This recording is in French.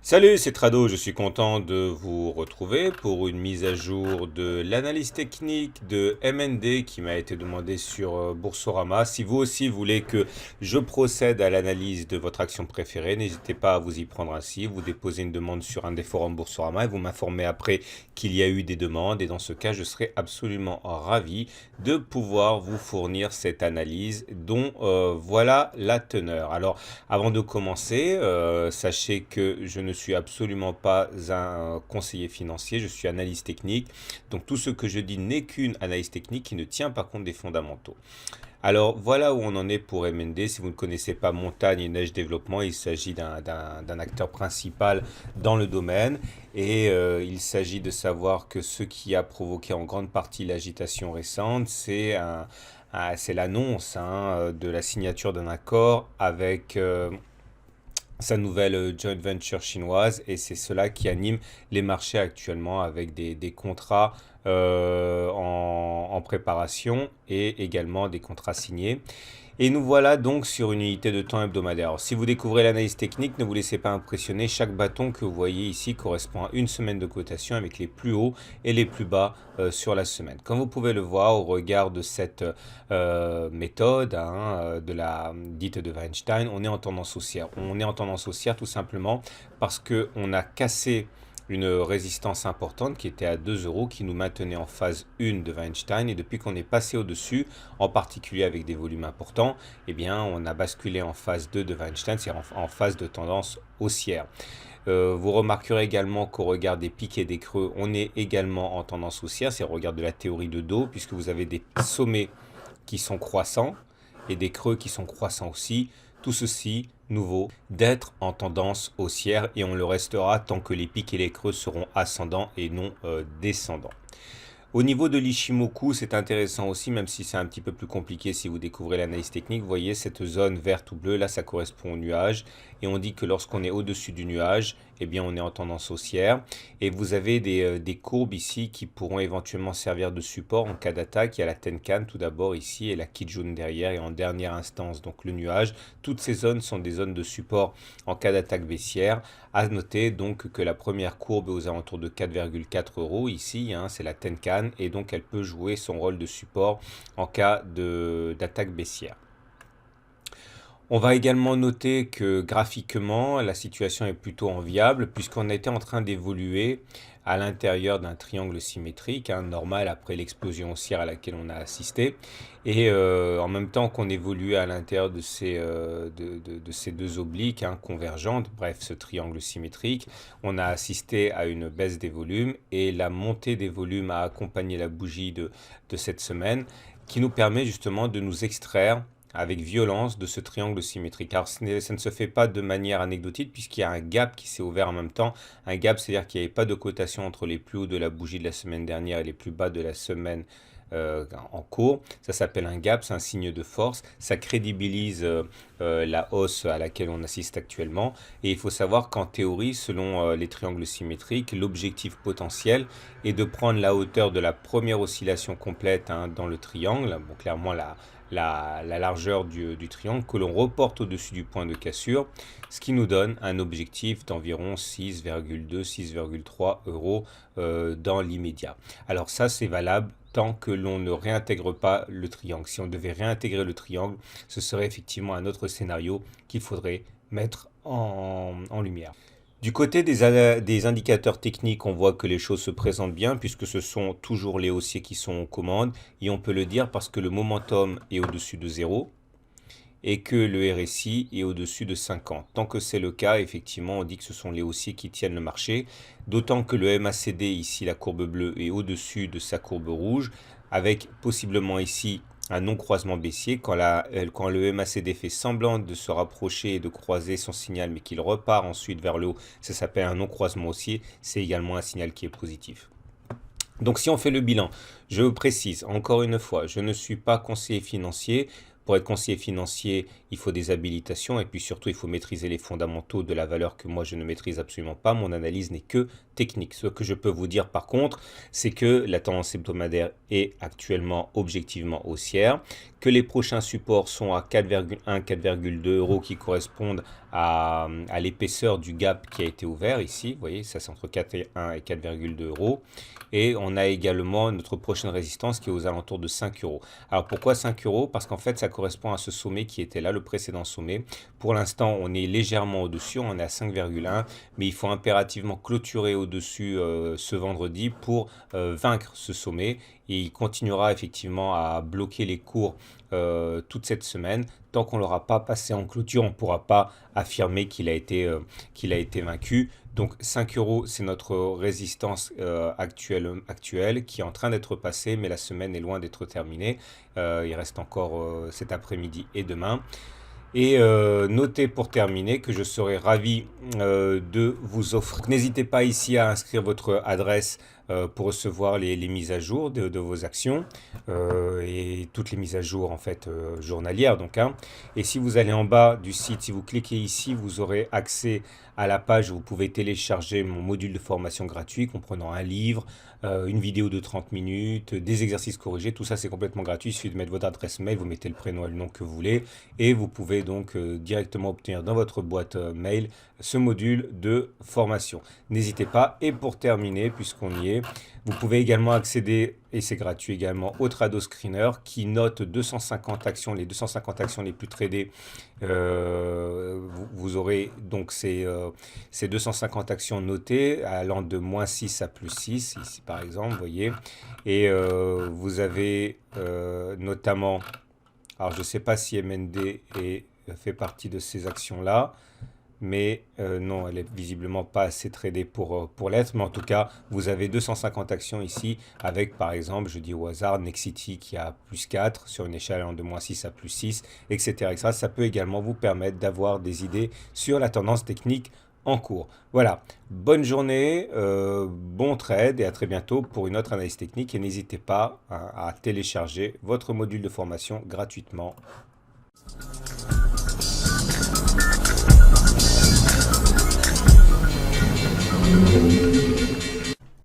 Salut, c'est Trado, je suis content de vous retrouver pour une mise à jour de l'analyse technique de MND qui m'a été demandée sur Boursorama. Si vous aussi voulez que je procède à l'analyse de votre action préférée, n'hésitez pas à vous y prendre ainsi. Vous déposez une demande sur un des forums Boursorama et vous m'informez après qu'il y a eu des demandes. Et dans ce cas, je serai absolument ravi de pouvoir vous fournir cette analyse dont voilà la teneur. Alors, avant de commencer, sachez que je ne suis absolument pas un conseiller financier, je suis analyste technique. Donc tout ce que je dis n'est qu'une analyse technique qui ne tient pas compte des fondamentaux. Alors voilà où on en est pour MND. Si vous ne connaissez pas Montagne et Neige Développement, il s'agit d'un acteur principal dans le domaine. Et il s'agit de savoir que ce qui a provoqué en grande partie l'agitation récente, c'est l'annonce de la signature d'un accord avec sa nouvelle joint venture chinoise et c'est cela qui anime les marchés actuellement avec des contrats en préparation et également des contrats signés. Et nous voilà donc sur une unité de temps hebdomadaire. Alors, si vous découvrez l'analyse technique, ne vous laissez pas impressionner. Chaque bâton que vous voyez ici correspond à une semaine de cotation avec les plus hauts et les plus bas sur la semaine. Comme vous pouvez le voir au regard de cette méthode de la dite de Weinstein, on est en tendance haussière. On est en tendance haussière tout simplement parce qu'on a cassé une résistance importante qui était à 2 euros, qui nous maintenait en phase 1 de Weinstein. Et depuis qu'on est passé au-dessus, en particulier avec des volumes importants, eh bien, on a basculé en phase 2 de Weinstein, c'est-à-dire en phase de tendance haussière. Vous remarquerez également qu'au regard des pics et des creux, on est également en tendance haussière, c'est au regard de la théorie de dos, puisque vous avez des sommets qui sont croissants et des creux qui sont croissants aussi. Tout ceci nous vaut d'être en tendance haussière et on le restera tant que les pics et les creux seront ascendants et non descendants. Au niveau de l'Ishimoku, c'est intéressant aussi, même si c'est un petit peu plus compliqué si vous découvrez l'analyse technique. Vous voyez cette zone verte ou bleue, là ça correspond au nuage. Et on dit que lorsqu'on est au-dessus du nuage, eh bien on est en tendance haussière. Et vous avez des courbes ici qui pourront éventuellement servir de support en cas d'attaque. Il y a la Tenkan tout d'abord ici et la Kijun derrière et en dernière instance, donc le nuage. Toutes ces zones sont des zones de support en cas d'attaque baissière. À noter donc que la première courbe est aux alentours de 4,4 euros ici, c'est la Tenkan et donc elle peut jouer son rôle de support en cas d'attaque baissière. On va également noter que graphiquement, la situation est plutôt enviable puisqu'on était en train d'évoluer à l'intérieur d'un triangle symétrique, normal après l'explosion haussière à laquelle on a assisté. Et en même temps qu'on évolue à l'intérieur de ces deux obliques convergentes, bref, ce triangle symétrique, on a assisté à une baisse des volumes et la montée des volumes a accompagné la bougie de cette semaine qui nous permet justement de nous extraire avec violence de ce triangle symétrique. Alors ça ne se fait pas de manière anecdotique puisqu'il y a un gap qui s'est ouvert en même temps. Un gap, c'est-à-dire qu'il n'y avait pas de cotation entre les plus hauts de la bougie de la semaine dernière et les plus bas de la semaine en cours. Ça s'appelle un gap, c'est un signe de force. Ça crédibilise la hausse à laquelle on assiste actuellement. Et il faut savoir qu'en théorie, selon les triangles symétriques, l'objectif potentiel est de prendre la hauteur de la première oscillation complète dans le triangle. Bon, clairement, la largeur du triangle que l'on reporte au-dessus du point de cassure, ce qui nous donne un objectif d'environ 6,2-6,3 euros dans l'immédiat. Alors ça, c'est valable tant que l'on ne réintègre pas le triangle. Si on devait réintégrer le triangle, ce serait effectivement un autre scénario qu'il faudrait mettre en lumière. Du côté des indicateurs techniques, on voit que les choses se présentent bien puisque ce sont toujours les haussiers qui sont aux commandes et on peut le dire parce que le momentum est au-dessus de 0 et que le RSI est au-dessus de 50. Tant que c'est le cas, effectivement, on dit que ce sont les haussiers qui tiennent le marché, d'autant que le MACD, ici la courbe bleue, est au-dessus de sa courbe rouge, avec possiblement ici un non-croisement baissier. Quand le MACD fait semblant de se rapprocher et de croiser son signal, mais qu'il repart ensuite vers le haut, ça s'appelle un non-croisement haussier, c'est également un signal qui est positif. Donc si on fait le bilan, je précise encore une fois, je ne suis pas conseiller financier. Pour être conseiller financier, il faut des habilitations et puis surtout, il faut maîtriser les fondamentaux de la valeur que moi, je ne maîtrise absolument pas. Mon analyse n'est que technique. Ce que je peux vous dire par contre, c'est que la tendance hebdomadaire est actuellement objectivement haussière, que les prochains supports sont à 4,1, 4,2 euros qui correspondent à l'épaisseur du gap qui a été ouvert ici. Vous voyez, ça c'est entre 4,1 et 4,2 euros. Et on a également notre prochaine résistance qui est aux alentours de 5 euros. Alors pourquoi 5 euros? Parce qu'en fait, ça correspond à ce sommet qui était là, le précédent sommet. Pour l'instant, on est légèrement au-dessus, on est à 5,1, mais il faut impérativement clôturer au-dessus ce vendredi pour vaincre ce sommet. Et il continuera effectivement à bloquer les cours toute cette semaine. Tant qu'on ne l'aura pas passé en clôture, on ne pourra pas affirmer qu'il a été vaincu. Donc 5 euros, c'est notre résistance actuelle qui est en train d'être passée, mais la semaine est loin d'être terminée. Il reste encore cet après-midi et demain. Et notez pour terminer que je serai ravi de vous offrir. N'hésitez pas ici à inscrire votre adresse pour recevoir les mises à jour de vos actions et toutes les mises à jour en fait journalières donc. Et si vous allez en bas du site, si vous cliquez ici, vous aurez accès à la page où vous pouvez télécharger mon module de formation gratuit comprenant un livre, une vidéo de 30 minutes, des exercices corrigés. Tout ça c'est complètement gratuit. Il suffit de mettre votre adresse mail, vous mettez le prénom et le nom que vous voulez et vous pouvez donc directement obtenir dans votre boîte mail ce module de formation. N'hésitez pas. Et pour terminer, puisqu'on y est, vous pouvez également accéder, et c'est gratuit également, au Trado Screener qui note 250 actions, les 250 actions les plus tradées. Vous aurez donc ces 250 actions notées allant de -6 à +6, ici par exemple, vous voyez. Et vous avez notamment, alors je ne sais pas si MND fait partie de ces actions-là, mais non, elle est visiblement pas assez tradée pour l'être, mais en tout cas, vous avez 250 actions ici, avec par exemple, je dis au hasard, Nexity qui a +4 sur une échelle allant de -6 à +6, etc., etc. Ça peut également vous permettre d'avoir des idées sur la tendance technique en cours. Voilà, bonne journée, bon trade et à très bientôt pour une autre analyse technique et n'hésitez pas à télécharger votre module de formation gratuitement.